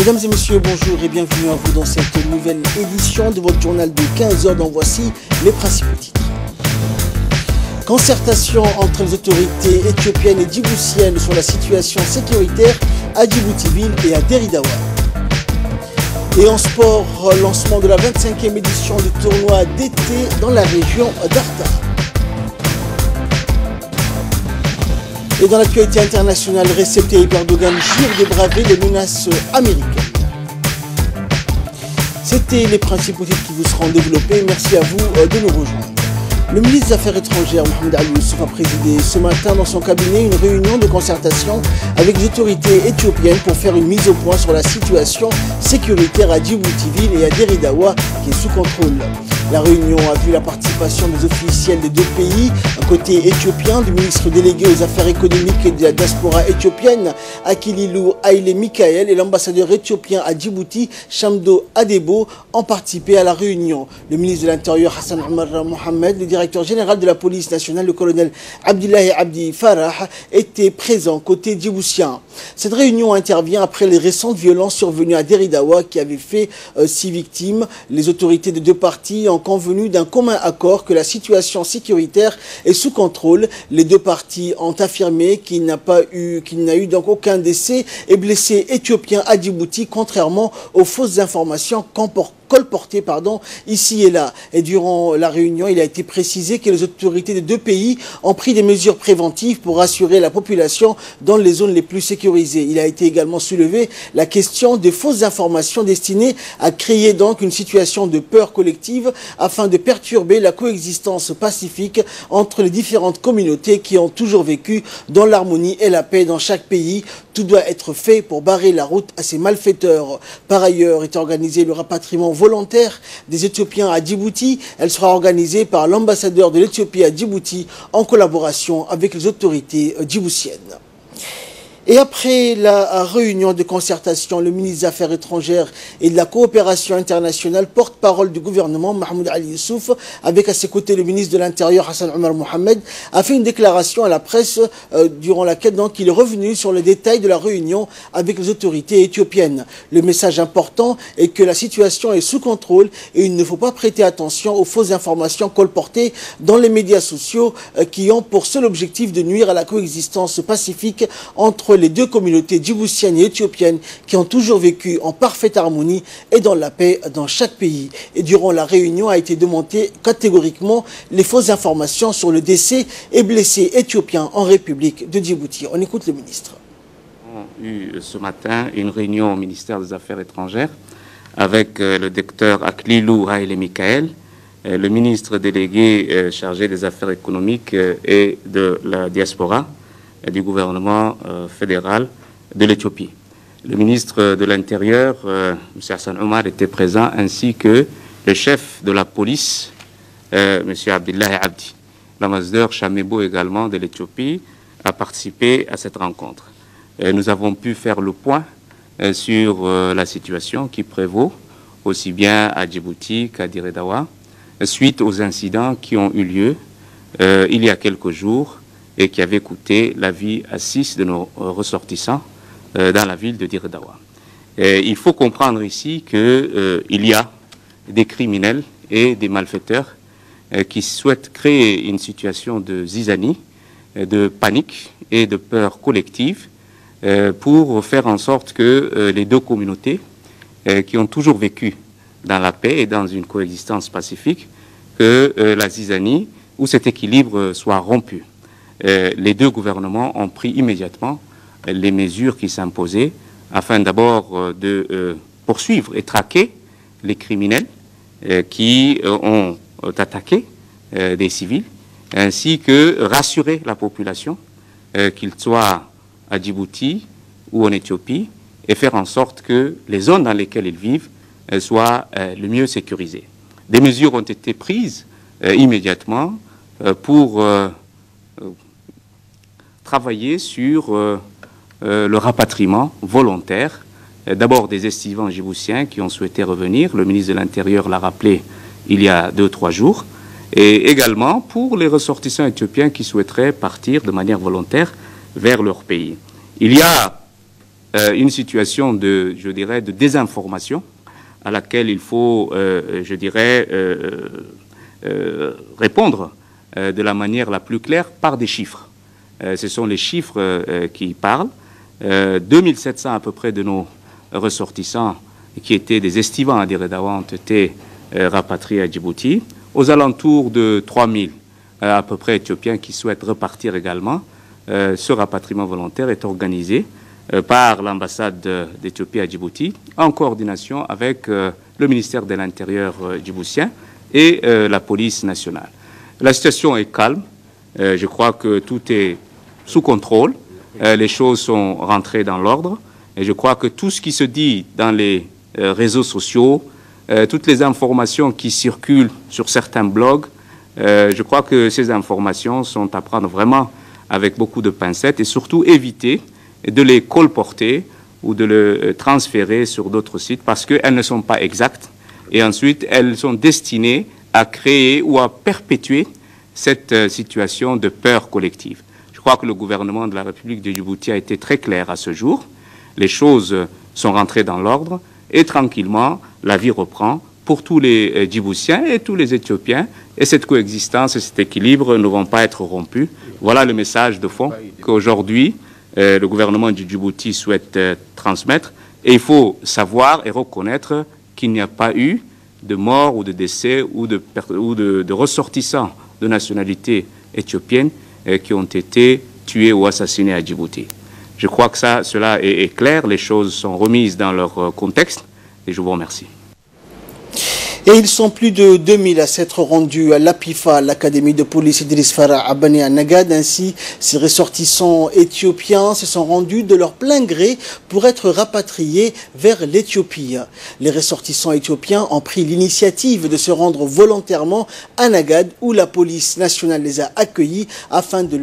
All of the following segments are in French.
Mesdames et messieurs, bonjour et bienvenue à vous dans cette nouvelle édition de votre journal de 15 heures dont voici les principaux titres. Concertation entre les autorités éthiopiennes et djiboutiennes sur la situation sécuritaire à Djibouti-Ville et à Deridawa. Et en sport, lancement de la 25e édition du tournoi d'été dans la région d'Arta. Et dans l'actualité internationale, Recep Tayyip Erdogan jure de braver les menaces américaines. C'était les principaux titres qui vous seront développés. Merci à vous de nous rejoindre. Le ministre des Affaires étrangères, Mohamed Ali Youssouf, a présidé ce matin dans son cabinet une réunion de concertation avec les autorités éthiopiennes pour faire une mise au point sur la situation sécuritaire à Djibouti-Ville et à Deridawa qui est sous contrôle. La réunion a vu la participation des officiels des deux pays, un côté éthiopien, du ministre délégué aux affaires économiques et de la diaspora éthiopienne, Akililu Haile Michael, et l'ambassadeur éthiopien à Djibouti, Shamdo Adebo, ont participé à la réunion. Le ministre de l'Intérieur, Hassan Omar Mohamed, le directeur général de la police nationale, le colonel Abdullahi Abdi Farah, étaient présents côté djiboutien. Cette réunion intervient après les récentes violences survenues à Deridawa qui avaient fait 6 victimes. Les autorités des deux parties ont convenu d'un commun accord que la situation sécuritaire est sous contrôle. Les deux parties ont affirmé qu'il n'y a eu donc aucun décès et blessé éthiopien à Djibouti, contrairement aux fausses informations colportées ici et là. Et durant la réunion, il a été précisé que les autorités des deux pays ont pris des mesures préventives pour rassurer la population dans les zones les plus sécurisées. Il a été également soulevé la question des fausses informations destinées à créer donc une situation de peur collective afin de perturber la coexistence pacifique entre les différentes communautés qui ont toujours vécu dans l'harmonie et la paix dans chaque pays. Tout doit être fait pour barrer la route à ces malfaiteurs. Par ailleurs, est organisé le rapatriement volontaire des Éthiopiens à Djibouti. Elle sera organisée par l'ambassadeur de l'Éthiopie à Djibouti en collaboration avec les autorités djiboutiennes. Et après la réunion de concertation, le ministre des Affaires étrangères et de la coopération internationale, porte-parole du gouvernement, Mohamed Ali Youssouf, avec à ses côtés le ministre de l'Intérieur, Hassan Omar Mohamed, a fait une déclaration à la presse durant laquelle donc, il est revenu sur les détails de la réunion avec les autorités éthiopiennes. Le message important est que la situation est sous contrôle et il ne faut pas prêter attention aux fausses informations colportées dans les médias sociaux qui ont pour seul objectif de nuire à la coexistence pacifique entre les deux communautés djiboutiennes et éthiopiennes qui ont toujours vécu en parfaite harmonie et dans la paix dans chaque pays. Et durant la réunion a été démonté catégoriquement les fausses informations sur le décès et blessés éthiopiens en République de Djibouti. On écoute le ministre. On a eu ce matin une réunion au ministère des Affaires étrangères avec le docteur Akililu Haile Michael, le ministre délégué chargé des affaires économiques et de la diaspora du gouvernement fédéral de l'Éthiopie. Le ministre de l'Intérieur, M. Hassan Omar, était présent, ainsi que le chef de la police, M. Abdullahi Abdi. L'ambassadeur Chamebo également de l'Éthiopie a participé à cette rencontre. Nous avons pu faire le point sur la situation qui prévaut aussi bien à Djibouti qu'à Deridawa, suite aux incidents qui ont eu lieu il y a quelques jours et qui avait coûté la vie à 6 de nos ressortissants dans la ville de Deridawa. Il faut comprendre ici qu'il y a des criminels et des malfaiteurs qui souhaitent créer une situation de zizanie, de panique et de peur collective pour faire en sorte que les deux communautés qui ont toujours vécu dans la paix et dans une coexistence pacifique, que la zizanie ou cet équilibre soit rompu. Les deux gouvernements ont pris immédiatement les mesures qui s'imposaient afin d'abord de poursuivre et traquer les criminels qui ont attaqué des civils, ainsi que rassurer la population, qu'ils soient à Djibouti ou en Éthiopie, et faire en sorte que les zones dans lesquelles ils vivent soient le mieux sécurisées. Des mesures ont été prises immédiatement pour travailler sur le rapatriement volontaire, d'abord des estivants djiboutiens qui ont souhaité revenir, le ministre de l'Intérieur l'a rappelé il y a 2-3 jours, et également pour les ressortissants éthiopiens qui souhaiteraient partir de manière volontaire vers leur pays. Il y a une situation de, je dirais, de désinformation à laquelle il faut, je dirais, répondre de la manière la plus claire par des chiffres. Ce sont les chiffres qui parlent. 2700 à peu près de nos ressortissants qui étaient des estivants à Diredawa ont été rapatriés à Djibouti. Aux alentours de 3000 à peu près Éthiopiens qui souhaitent repartir également. Ce rapatriement volontaire est organisé par l'ambassade d'Éthiopie à Djibouti en coordination avec le ministère de l'Intérieur djiboutien et la police nationale. La situation est calme. Je crois que tout est sous contrôle. Les choses sont rentrées dans l'ordre. Et je crois que tout ce qui se dit dans les réseaux sociaux, toutes les informations qui circulent sur certains blogs, je crois que ces informations sont à prendre vraiment avec beaucoup de pincettes et surtout éviter de les colporter ou de le transférer sur d'autres sites parce qu'elles ne sont pas exactes et ensuite elles sont destinées à créer ou à perpétuer cette situation de peur collective. Je crois que le gouvernement de la République de Djibouti a été très clair à ce jour. Les choses sont rentrées dans l'ordre et tranquillement la vie reprend pour tous les Djiboutiens et tous les Éthiopiens. Et cette coexistence et cet équilibre ne vont pas être rompus. Voilà le message de fond qu'aujourd'hui le gouvernement du Djibouti souhaite transmettre. Et il faut savoir et reconnaître qu'il n'y a pas eu de mort ou de décès ou de ressortissants de nationalité éthiopienne qui ont été tués ou assassinés à Djibouti. Je crois que cela est clair, les choses sont remises dans leur contexte et je vous remercie. Et ils sont plus de 2000 à s'être rendus à l'APIFA, l'Académie de police Idriss Farah à Bani Nagad. Ainsi, ces ressortissants éthiopiens se sont rendus de leur plein gré pour être rapatriés vers l'Éthiopie. Les ressortissants éthiopiens ont pris l'initiative de se rendre volontairement à Nagad où la police nationale les a accueillis afin de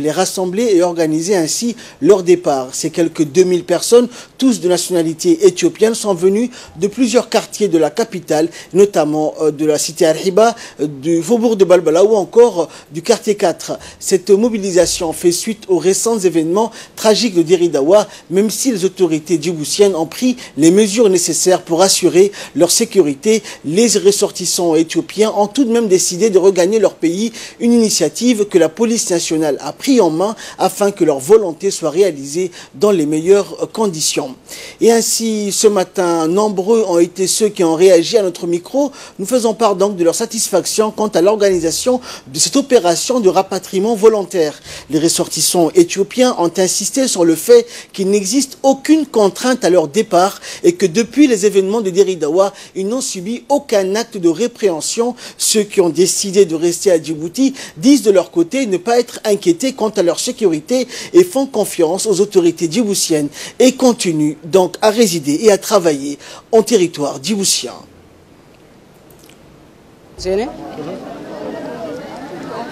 les rassembler et organiser ainsi leur départ. Ces quelques 2000 personnes, tous de nationalité éthiopienne, sont venues de plusieurs quartiers de la capitale, notamment de la cité Arhiba, du faubourg de Balbala ou encore du quartier 4. Cette mobilisation fait suite aux récents événements tragiques de Diridawa, même si les autorités djiboutiennes ont pris les mesures nécessaires pour assurer leur sécurité. Les ressortissants éthiopiens ont tout de même décidé de regagner leur pays, une initiative que la police nationale a pris en main afin que leur volonté soit réalisée dans les meilleures conditions. Et ainsi, ce matin, nombreux ont été ceux qui ont réagi à notre micro. Nous faisons part donc de leur satisfaction quant à l'organisation de cette opération de rapatriement volontaire. Les ressortissants éthiopiens ont insisté sur le fait qu'il n'existe aucune contrainte à leur départ et que depuis les événements de Diridawa, ils n'ont subi aucun acte de répréhension. Ceux qui ont décidé de rester à Djibouti disent de leur côté ne pas être inquiétés quant à leur sécurité et font confiance aux autorités djiboutiennes et continuent donc à résider et à travailler en territoire djiboutien.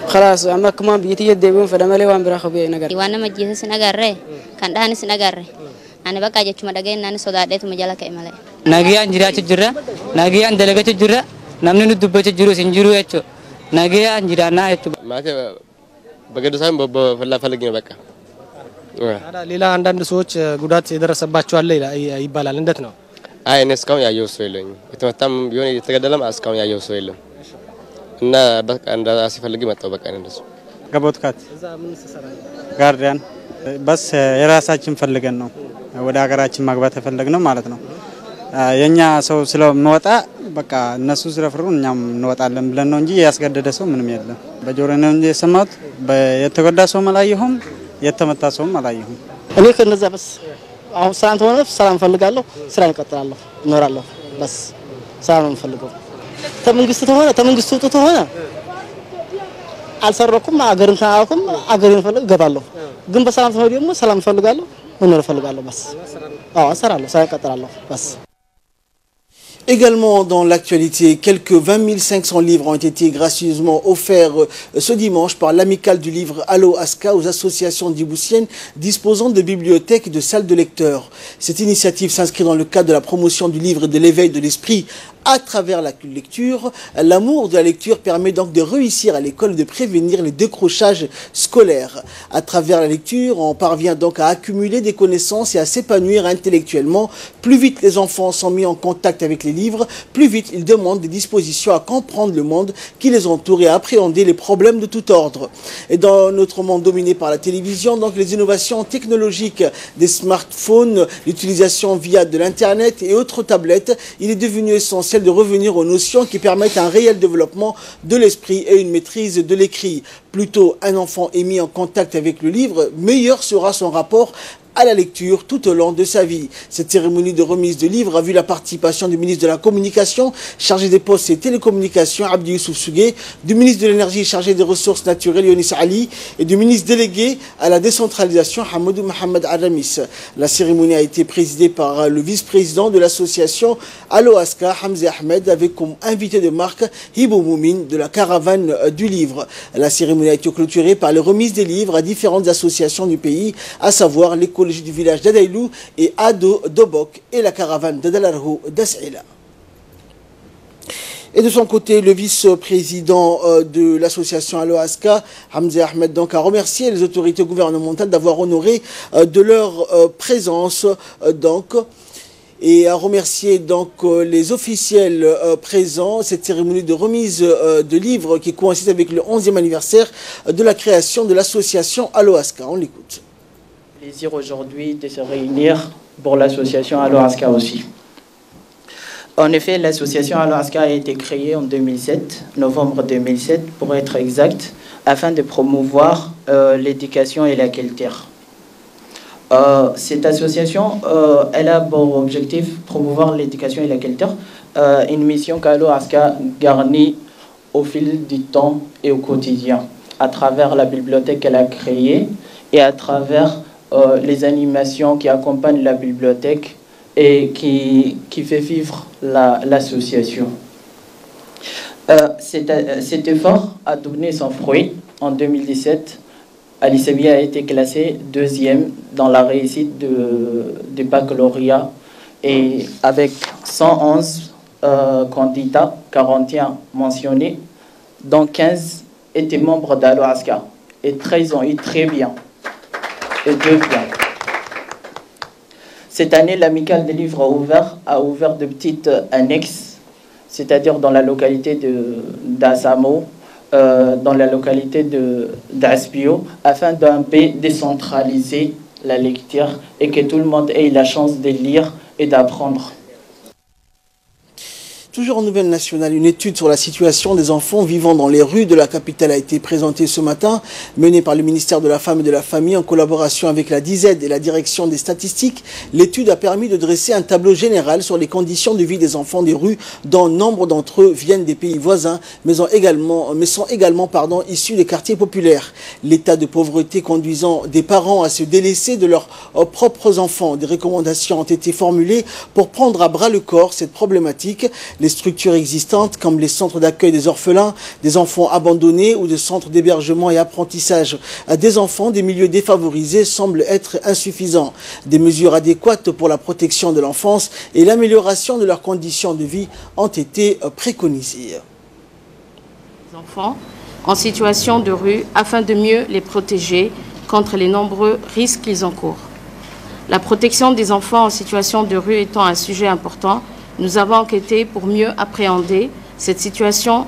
خلاص أما كمان بيتي يدبون فدمالي وان برخبي نجار. وانا مجلس سنجاره كان ده سنجاره أنا بقى جت مدرجين أنا صدقت مجالك إمالي. ناجيان جرا تجرا ناجيان دلقة تجرا نمني ندبة تجرو سنجرو يتشو ناجيان جرانا يتشو. ما كده بقدر سام فلا فلقينا بقى. هذا ليلا عندنا سوتش قدرات يدرس باتشو الليلة يبالي عندنا. الناس كم يعيشوا سويلين. يتمتم بيون يتقدم أس كم يعيشوا سويلين. إن بس عندنا أسف فلقي ما تبقى عندنا. قبضكات. غارديان. بس يراساتهم فلقنا. وده أقرأتهم مقبته فلقنا مالتنا. يعني سو سلام نوتا بقى الناس يسافرون يوم نوتا لأنه نجي يسقط دسوم من ميلا. بجورنا نجي سمات بيتقدر دسوم عليهم يتمتع دسوم عليهم. أنا كنا بس سلام تونا سلام فلقالو سلام كترالو نورالو بس سلام فلقو. تمنجستو تونا ألسركم أجرن ثاكم أجرن فلق قبالو. جنب سلام فلقيهم سلام فلقالو ونور فلقالو بس. سلام كترالو بس. Également dans l'actualité, quelques 20 500 livres ont été gracieusement offerts ce dimanche par l'amicale du livre Allo Aska aux associations djiboutiennes disposant de bibliothèques et de salles de lecteurs. Cette initiative s'inscrit dans le cadre de la promotion du livre et de l'éveil de l'esprit à travers la lecture. L'amour de la lecture permet donc de réussir à l'école et de prévenir les décrochages scolaires. À travers la lecture, on parvient donc à accumuler des connaissances et à s'épanouir intellectuellement. Plus vite les enfants sont mis en contact avec les livres, plus vite ils demandent des dispositions à comprendre le monde qui les entoure et à appréhender les problèmes de tout ordre. Et dans notre monde dominé par la télévision, donc les innovations technologiques des smartphones, l'utilisation via de l'internet et autres tablettes, il est devenu essentiel de revenir aux notions qui permettent un réel développement de l'esprit et une maîtrise de l'écrit. Plus tôt un enfant est mis en contact avec le livre, meilleur sera son rapport à la lecture tout au long de sa vie. Cette cérémonie de remise de livres a vu la participation du ministre de la Communication, chargé des Postes et Télécommunications, Abdi Youssouf Sougué, du ministre de l'Énergie, chargé des Ressources naturelles, Yonis Ali, et du ministre délégué à la décentralisation, Hamadou Mohamed Aramis. La cérémonie a été présidée par le vice-président de l'association Allo Aska, Hamza Ahmed, avec comme invité de marque Hibo Moumine de la caravane du livre. La cérémonie a été clôturée par les remises des livres à différentes associations du pays, à savoir l'école du village d'Adaïlou et Ado Dobok et la caravane d'Adalarhu d'As'ila. Et de son côté, le vice-président de l'association Allo Aska, Hamza Ahmed, donc, a remercié les autorités gouvernementales d'avoir honoré de leur présence et a remercié donc les officiels présents. Cette cérémonie de remise de livres qui coïncide avec le 11e anniversaire de la création de l'association Allo Aska. On l'écoute. Plaisir aujourd'hui de se réunir pour l'association Allo Aska aussi. En effet, l'association Allo Aska a été créée en 2007, novembre 2007 pour être exact, afin de promouvoir l'éducation et la culture. Cette association, elle a pour objectif de promouvoir l'éducation et la culture, une mission qu'Allo Aska garnit au fil du temps et au quotidien, à travers la bibliothèque qu'elle a créée et à travers les animations qui accompagnent la bibliothèque et qui fait vivre l'association. Cet effort a donné son fruit. En 2017, Ali Sebia a été classé 2e dans la réussite du baccalauréat et avec 111 candidats, 41 mentionnés, dont 15 étaient membres d'Allo Aska et 13 ont eu très bien. Et 2 bien. Cette année, l'amicale des livres a ouvert de petites annexes, c'est-à-dire dans la localité d'Azamo, dans la localité d'Aspio, afin d'un peu décentraliser la lecture et que tout le monde ait la chance de lire et d'apprendre. Toujours en nouvelle nationale, une étude sur la situation des enfants vivant dans les rues de la capitale a été présentée ce matin, menée par le ministère de la Femme et de la Famille en collaboration avec la DIZ et la direction des statistiques. L'étude a permis de dresser un tableau général sur les conditions de vie des enfants des rues, dont nombre d'entre eux viennent des pays voisins, mais sont également issus des quartiers populaires. L'état de pauvreté conduisant des parents à se délaisser de leurs propres enfants. Des recommandations ont été formulées pour prendre à bras le corps cette problématique. Les structures existantes, comme les centres d'accueil des orphelins, des enfants abandonnés ou des centres d'hébergement et apprentissage des enfants des milieux défavorisés, semblent être insuffisants. Des mesures adéquates pour la protection de l'enfance et l'amélioration de leurs conditions de vie ont été préconisées. Les enfants en situation de rue afin de mieux les protéger contre les nombreux risques qu'ils encourent. La protection des enfants en situation de rue étant un sujet important, nous avons enquêté pour mieux appréhender cette situation,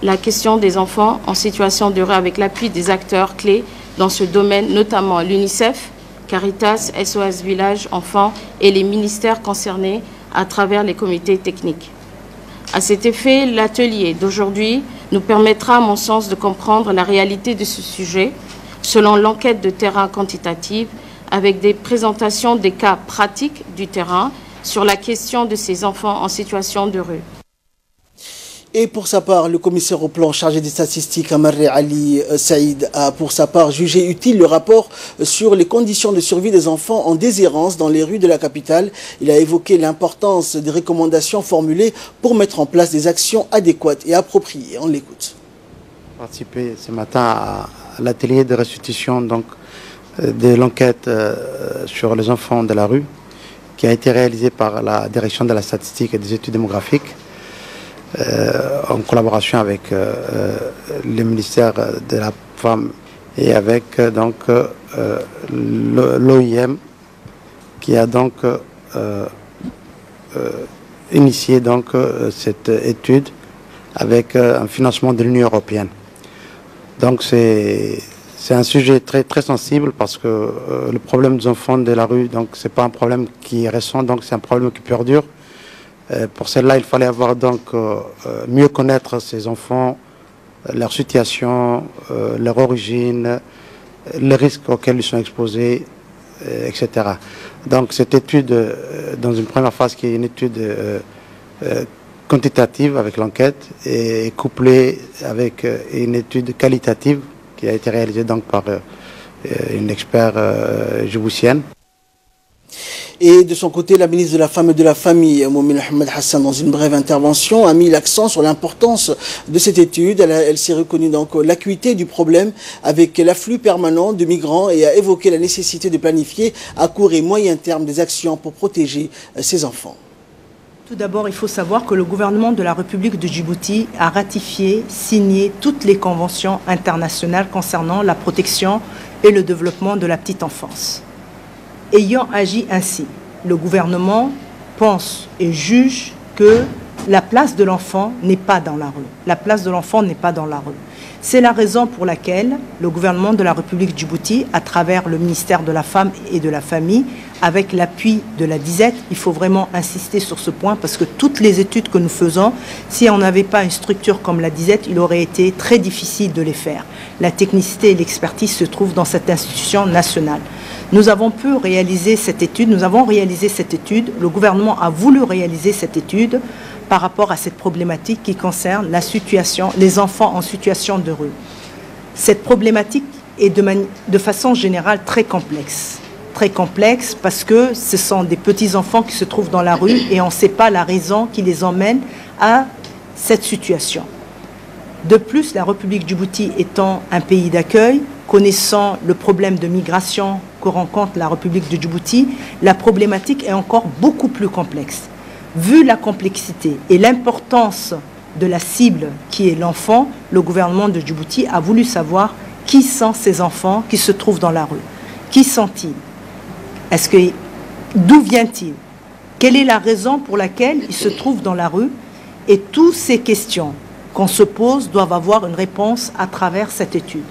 la question des enfants en situation de rue avec l'appui des acteurs clés dans ce domaine, notamment l'UNICEF, Caritas, SOS Village, Enfants et les ministères concernés à travers les comités techniques. À cet effet, l'atelier d'aujourd'hui nous permettra, à mon sens, de comprendre la réalité de ce sujet selon l'enquête de terrain quantitative avec des présentations des cas pratiques du terrain sur la question de ces enfants en situation de rue. Et pour sa part, le commissaire au plan chargé des statistiques, Amaré Ali Saïd, a pour sa part jugé utile le rapport sur les conditions de survie des enfants en déshérence dans les rues de la capitale. Il a évoqué l'importance des recommandations formulées pour mettre en place des actions adéquates et appropriées. On l'écoute. J'ai participé ce matin à l'atelier de restitution de l'enquête sur les enfants de la rue qui a été réalisée par la direction de la statistique et des études démographiques. En collaboration avec le ministère de la Femme et avec l'OIM qui a initié cette étude avec un financement de l'Union européenne. Donc c'est un sujet très très sensible parce que le problème des enfants de la rue, c'est pas un problème qui est récent, c'est un problème qui perdure. Pour cela, il fallait mieux connaître ces enfants, leur situation, leur origine, les risques auxquels ils sont exposés, etc. Donc cette étude, dans une première phase qui est une étude quantitative avec l'enquête, est couplée avec une étude qualitative qui a été réalisée par une expert djiboutienne. Et de son côté, la ministre de la Femme et de la Famille, Moumine Ahmed Hassan, dans une brève intervention, a mis l'accent sur l'importance de cette étude. Elle s'est reconnue l'acuité du problème avec l'afflux permanent de migrants et a évoqué la nécessité de planifier à court et moyen terme des actions pour protéger ces enfants. Tout d'abord, il faut savoir que le gouvernement de la République de Djibouti a ratifié, signé toutes les conventions internationales concernant la protection et le développement de la petite enfance. Ayant agi ainsi, le gouvernement pense et juge que la place de l'enfant n'est pas dans la rue. La place de l'enfant n'est pas dans la rue. C'est la raison pour laquelle le gouvernement de la République Djibouti, à travers le ministère de la Femme et de la Famille, avec l'appui de la DISET, il faut vraiment insister sur ce point parce que toutes les études que nous faisons, si on n'avait pas une structure comme la DISET, il aurait été très difficile de les faire. La technicité et l'expertise se trouvent dans cette institution nationale. Nous avons pu réaliser cette étude, le gouvernement a voulu réaliser cette étude par rapport à cette problématique qui concerne la situation, les enfants en situation de rue. Cette problématique est de façon générale très complexe parce que ce sont des petits-enfants qui se trouvent dans la rue et on ne sait pas la raison qui les emmène à cette situation. De plus, la République Djibouti étant un pays d'accueil, connaissant le problème de migration que rencontre la République de Djibouti, la problématique est encore beaucoup plus complexe. Vu la complexité et l'importance de la cible qui est l'enfant, le gouvernement de Djibouti a voulu savoir qui sont ces enfants qui se trouvent dans la rue. Qui sont-ils? D'où vient-il? Quelle est la raison pour laquelle ils se trouvent dans la rue? Et toutes ces questions qu'on se pose doivent avoir une réponse à travers cette étude.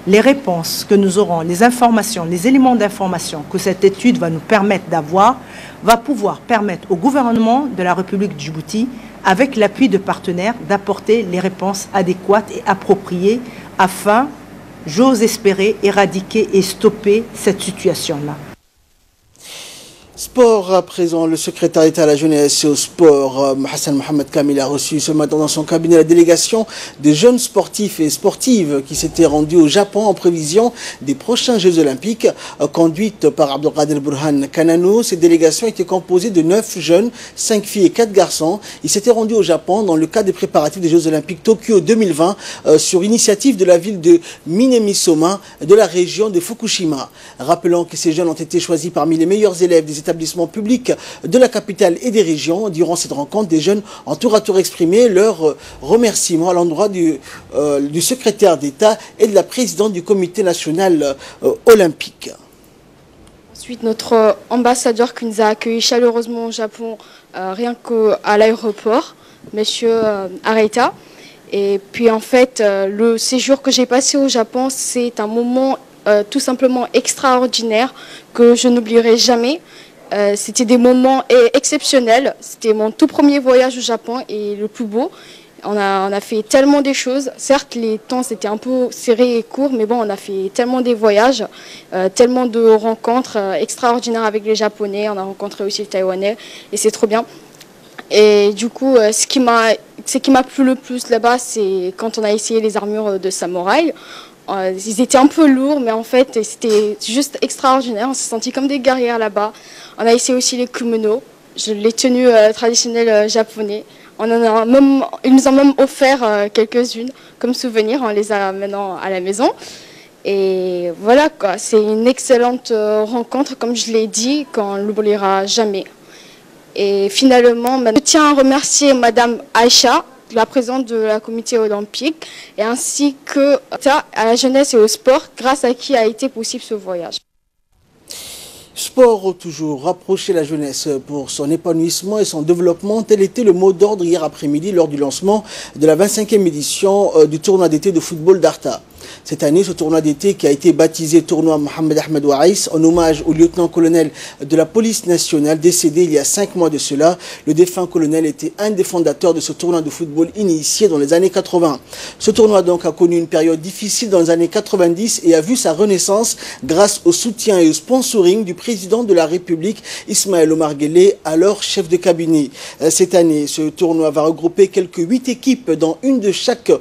Les réponses que nous aurons, les informations, les éléments d'information que cette étude va nous permettre d'avoir, va pouvoir permettre au gouvernement de la République de Djibouti, avec l'appui de partenaires, d'apporter les réponses adéquates et appropriées afin, j'ose espérer, éradiquer et stopper cette situation-là. Sport à présent, le secrétaire d'État à la jeunesse et au sport, Hassan Mohamed Kamil, a reçu ce matin dans son cabinet la délégation des jeunes sportifs et sportives qui s'étaient rendus au Japon en prévision des prochains Jeux Olympiques, conduite par Abdelkader Burhan Kanano. Cette délégation était composée de 9 jeunes, 5 filles et 4 garçons. Ils s'étaient rendus au Japon dans le cadre des préparatifs des Jeux Olympiques Tokyo 2020 sur initiative de la ville de Minemisoma de la région de Fukushima. Rappelons que ces jeunes ont été choisis parmi les meilleurs élèves des établissements publics de la capitale et des régions. Durant cette rencontre, des jeunes ont tour à tour exprimé leur remerciement à l'endroit du secrétaire d'État et de la présidente du comité national olympique. Ensuite, notre ambassadeur qui nous a accueillis chaleureusement au Japon, rien qu'à l'aéroport, monsieur Areita. Et puis en fait, le séjour que j'ai passé au Japon, c'est un moment tout simplement extraordinaire que je n'oublierai jamais. C'était des moments exceptionnels. C'était mon tout premier voyage au Japon et le plus beau. On a fait tellement des choses. Certes, les temps c'était un peu serré et court, mais bon, on a fait tellement des voyages, tellement de rencontres extraordinaires avec les Japonais. On a rencontré aussi les Taïwanais et c'est trop bien. Et du coup, ce qui m'a plu le plus là-bas, c'est quand on a essayé les armures de samouraï. Ils étaient un peu lourds, mais en fait, c'était juste extraordinaire. On s'est sentis comme des guerrières là-bas. On a essayé aussi les kimonos, les tenues traditionnelles japonais. Ils nous ont même offert quelques-unes comme souvenir en les amenant à la maison. Et voilà, quoi. C'est une excellente rencontre, comme je l'ai dit, qu'on ne l'oubliera jamais. Et finalement, je tiens à remercier Madame Aïcha, la présidente de la comité olympique, et ainsi que à la jeunesse et au sport, grâce à qui a été possible ce voyage. Sport toujours, rapprocher la jeunesse pour son épanouissement et son développement, tel était le mot d'ordre hier après-midi lors du lancement de la 25e édition du tournoi d'été de football d'Arta. Cette année, ce tournoi d'été qui a été baptisé tournoi Mohamed Ahmed Waïs en hommage au lieutenant-colonel de la police nationale décédé il y a 5 mois de cela. Le défunt colonel était un des fondateurs de ce tournoi de football initié dans les années 80. Ce tournoi donc a connu une période difficile dans les années 90 et a vu sa renaissance grâce au soutien et au sponsoring du président de la République, Ismaël Omar Guelleh, alors chef de cabinet. Cette année, ce tournoi va regrouper quelques 8 équipes dans une de chaque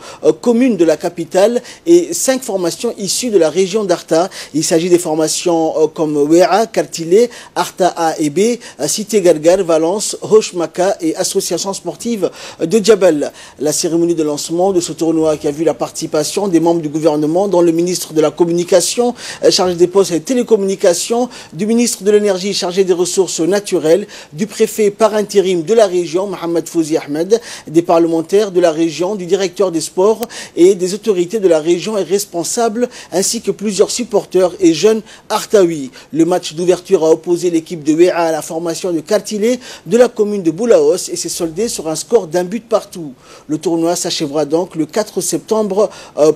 commune de la capitale et 5 formations issues de la région d'Arta. Il s'agit des formations comme Wea, Kartilé, Arta A et B, Cité Gargar, Valence, Hochmaka et Association sportive de Djabel. La cérémonie de lancement de ce tournoi qui a vu la participation des membres du gouvernement, dont le ministre de la Communication, chargé des postes et des télécommunications, du ministre de l'énergie chargé des ressources naturelles, du préfet par intérim de la région, Mohamed Fouzi Ahmed, des parlementaires de la région, du directeur des sports et des autorités de la région et responsables, ainsi que plusieurs supporters et jeunes Artaoui. Le match d'ouverture a opposé l'équipe de Wea à la formation de Kartilé de la commune de Boulaos et s'est soldé sur un score d'un but partout. Le tournoi s'achèvera donc le 4 septembre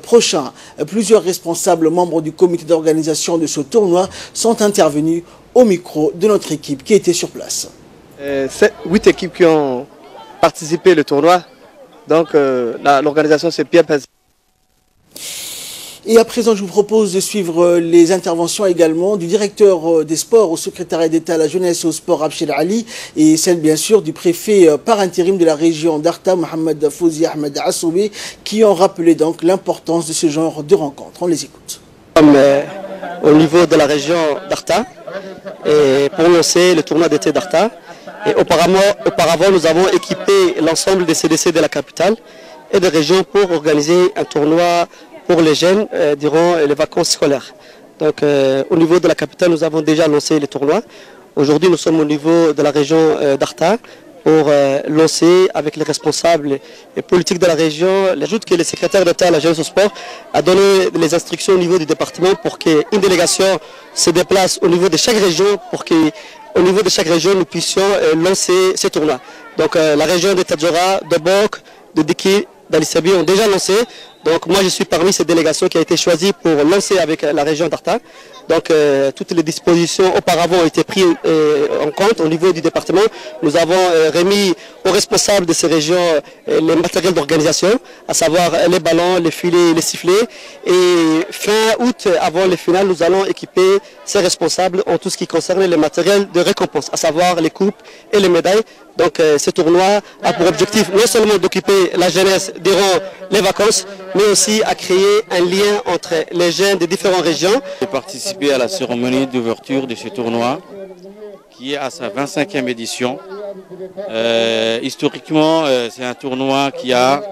prochain. Plusieurs responsables membres du comité d'organisation de ce tournoi sont intervenus au micro de notre équipe qui était sur place. 8 équipes qui ont participé au tournoi, donc l'organisation s'est bien passée. Et à présent, je vous propose de suivre les interventions également du directeur des sports au secrétariat d'État à la jeunesse et au sport, Abchir Ali, et celle bien sûr du préfet par intérim de la région d'Arta, Mohamed Fouzi Ahmed Assoubé, qui ont rappelé donc l'importance de ce genre de rencontres. On les écoute. Au niveau de la région d'Arta, et pour lancer le tournoi d'été d'Arta. Et auparavant, nous avons équipé l'ensemble des CDC de la capitale et des régions pour organiser un tournoi pour les jeunes durant les vacances scolaires. Donc au niveau de la capitale, nous avons déjà lancé le tournoi. Aujourd'hui, nous sommes au niveau de la région d'Arta pour lancer avec les responsables et politiques de la région. J'ajoute que le secrétaire d'État à la jeunesse au sport a donné les instructions au niveau du département pour qu'une délégation se déplace au niveau de chaque région pour qu'au niveau de chaque région, nous puissions lancer ce tournoi. Donc la région de Tadjoura, de Bok, de Diki, d'Alissabi ont déjà lancé. Donc moi je suis parmi ces délégations qui a été choisie pour lancer avec la région d'Arta. Donc toutes les dispositions auparavant ont été prises en compte au niveau du département. Nous avons remis aux responsables de ces régions les matériels d'organisation, à savoir les ballons, les filets, les sifflets. Et fin août, avant les finales, nous allons équiper ces responsables en tout ce qui concerne les matériels de récompense, à savoir les coupes et les médailles. Donc ce tournoi a pour objectif non seulement d'occuper la jeunesse durant les vacances, mais aussi à créer un lien entre les jeunes des différentes régions. J'ai participé à la cérémonie d'ouverture de ce tournoi qui est à sa 25e édition. Historiquement, c'est un tournoi qui a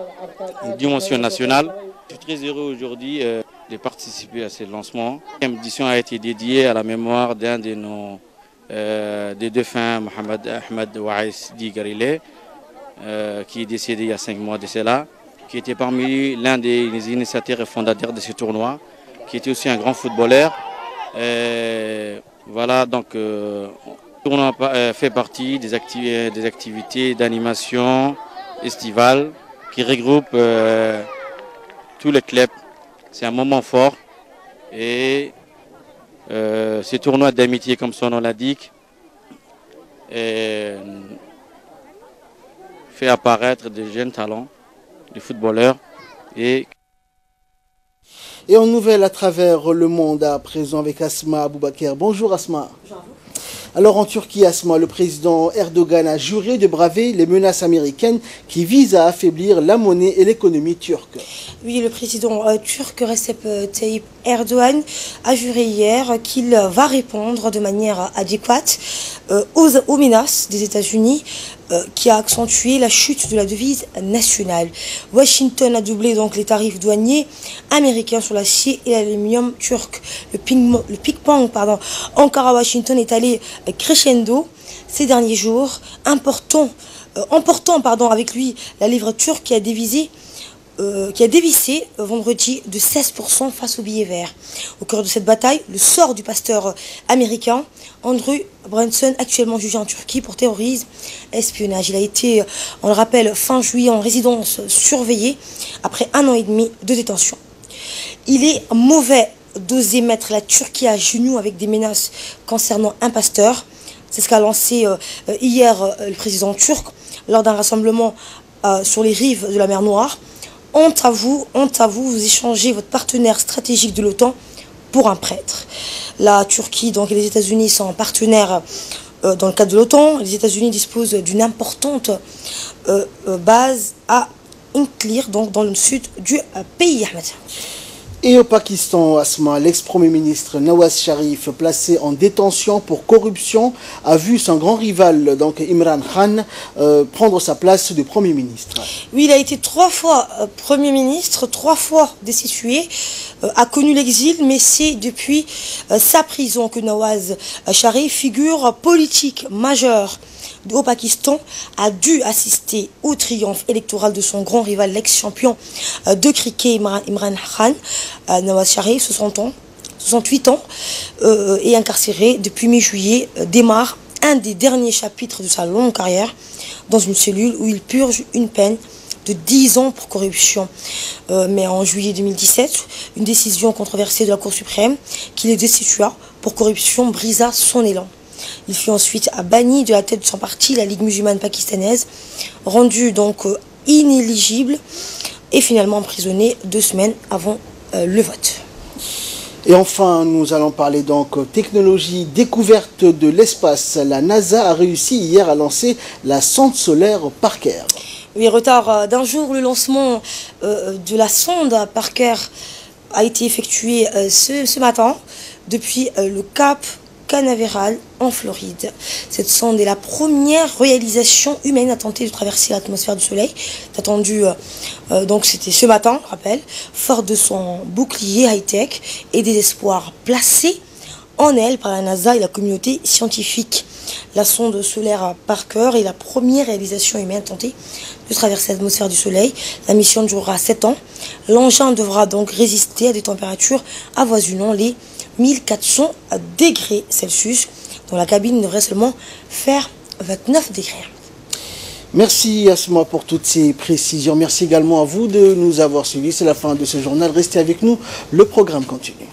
une dimension nationale. Je suis très heureux aujourd'hui de participer à ce lancement. L'édition a été dédiée à la mémoire d'un de nos des défunts, Mohamed Ahmed Waïs Di Garilé, qui est décédé il y a 5 mois de cela, qui était parmi l'un des initiateurs et fondateurs de ce tournoi, qui était aussi un grand footballeur. Voilà, donc le tournoi fait partie des activités d'animation estivale qui regroupent tous les clubs. C'est un moment fort et ce tournoi d'amitié, comme son nom l'indique, fait apparaître des jeunes talents, des footballeurs. Et en nouvelle à travers le monde à présent avec Asma Aboubakar. Bonjour Asma. Bonjour. Alors en Turquie, Asma, le président Erdogan a juré de braver les menaces américaines qui visent à affaiblir la monnaie et l'économie turque. Oui, le président turc Recep Tayyip Erdogan a juré hier qu'il va répondre de manière adéquate aux menaces des États-Unis qui a accentué la chute de la devise nationale. Washington a doublé donc les tarifs douaniers américains sur l'acier et l'aluminium turc. Le ping-pong Ankara-Washington est allé crescendo ces derniers jours, emportant avec lui la livre turque qui a dévissé vendredi de 16% face au billet vert. Au cœur de cette bataille, le sort du pasteur américain Andrew Brunson, actuellement jugé en Turquie pour terrorisme et espionnage. Il a été, on le rappelle, fin juillet en résidence surveillée après 1 an et demi de détention. Il est mauvais d'oser mettre la Turquie à genoux avec des menaces concernant un pasteur. C'est ce qu'a lancé hier le président turc lors d'un rassemblement sur les rives de la mer Noire. Honte à vous, vous échangez votre partenaire stratégique de l'OTAN pour un prêtre. La Turquie donc, et les États-Unis sont partenaires dans le cadre de l'OTAN. Les États-Unis disposent d'une importante base à Inklir, donc dans le sud du pays. Ahmed. Et au Pakistan, Asma, l'ex-premier ministre Nawaz Sharif, placé en détention pour corruption, a vu son grand rival, donc Imran Khan, prendre sa place de premier ministre. Oui, il a été 3 fois premier ministre, 3 fois destitué, a connu l'exil, mais c'est depuis sa prison que Nawaz Sharif, figure politique majeure au Pakistan, a dû assister au triomphe électoral de son grand rival, l'ex-champion de cricket Imran Khan. Nawaz Sharif, 68 ans, est incarcéré depuis mi-juillet, démarre un des derniers chapitres de sa longue carrière dans une cellule où il purge une peine de 10 ans pour corruption. Mais en juillet 2017, une décision controversée de la Cour suprême qui le destitua pour corruption brisa son élan. Il fut ensuite banni de la tête de son parti, la Ligue musulmane pakistanaise, rendu donc inéligible et finalement emprisonné 2 semaines avant le vote. Et enfin, nous allons parler donc technologie, découverte de l'espace. La NASA a réussi hier à lancer la sonde solaire Parker. Oui, retard d'un jour, le lancement de la sonde Parker a été effectué ce matin depuis le Cap Canaveral en Floride. Cette sonde est la première réalisation humaine à tenter de traverser l'atmosphère du Soleil. C'est attendu, donc c'était ce matin, je rappelle, fort de son bouclier high-tech et des espoirs placés en elle par la NASA et la communauté scientifique. La sonde solaire Parker est la première réalisation humaine à tenter de traverser l'atmosphère du Soleil. La mission durera 7 ans. L'engin devra donc résister à des températures avoisinant les 1400 degrés Celsius, dont la cabine devrait seulement faire 29 degrés. Merci Asma pour toutes ces précisions. Merci également à vous de nous avoir suivis. C'est la fin de ce journal. Restez avec nous, le programme continue.